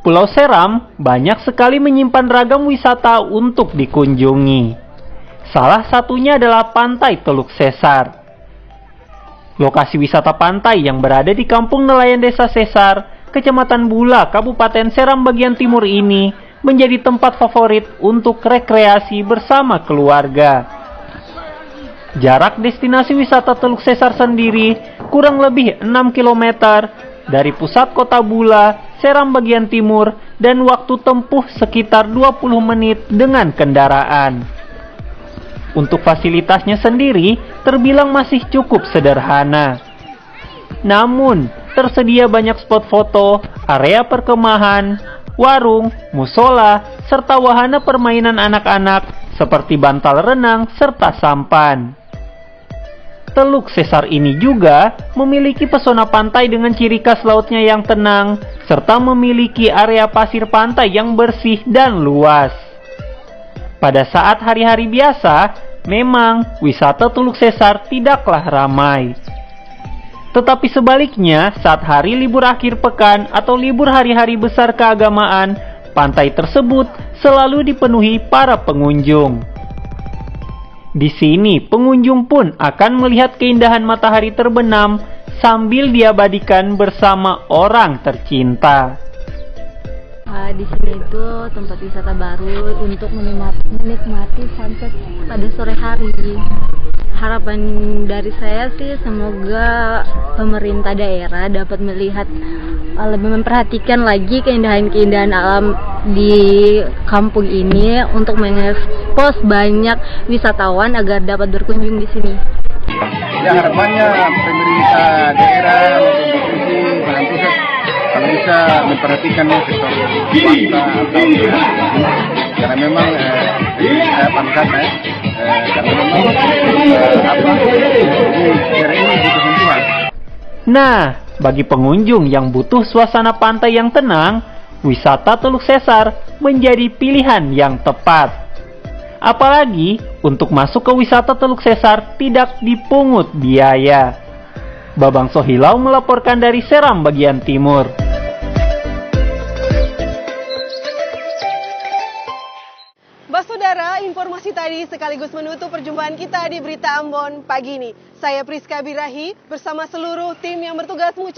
Pulau Seram banyak sekali menyimpan ragam wisata untuk dikunjungi. Salah satunya adalah Pantai Teluk Sesar. Lokasi wisata pantai yang berada di Kampung Nelayan Desa Sesar, Kecamatan Bula, Kabupaten Seram bagian timur ini menjadi tempat favorit untuk rekreasi bersama keluarga. Jarak destinasi wisata Teluk Sesar sendiri kurang lebih 6 km dari pusat kota Bula, Seram bagian timur, dan waktu tempuh sekitar 20 menit dengan kendaraan. Untuk fasilitasnya sendiri terbilang masih cukup sederhana. Namun, tersedia banyak spot foto, area perkemahan, warung, musola, serta wahana permainan anak-anak seperti bantal renang serta sampan. Teluk Sesar ini juga memiliki pesona pantai dengan ciri khas lautnya yang tenang, serta memiliki area pasir pantai yang bersih dan luas. Pada saat hari-hari biasa, memang wisata Teluk Sesar tidaklah ramai. Tetapi sebaliknya, saat hari libur akhir pekan atau libur hari-hari besar keagamaan, pantai tersebut selalu dipenuhi para pengunjung. Di sini, pengunjung pun akan melihat keindahan matahari terbenam sambil diabadikan bersama orang tercinta. Di sini itu tempat wisata baru untuk menikmati sunset pada sore hari. Harapan dari saya sih semoga pemerintah daerah dapat melihat lebih memperhatikan lagi keindahan-keindahan alam di kampung ini untuk mengekspos banyak wisatawan agar dapat berkunjung di sini. Ya, harapannya pemerintah daerah maupun provinsi dan pusat kalau bisa memperhatikan sektor swasta atau karena memang saya pangkat karena memang daerah ini butuh sentuhan. Nah, bagi pengunjung yang butuh suasana pantai yang tenang, wisata Teluk Sesar menjadi pilihan yang tepat. Apalagi untuk masuk ke wisata Teluk Sesar tidak dipungut biaya. Babang Sohilau melaporkan dari Seram bagian timur. Saudara, informasi tadi sekaligus menutup perjumpaan kita di Berita Ambon pagi ini. Saya Priska Birahi bersama seluruh tim yang bertugas mengucapkan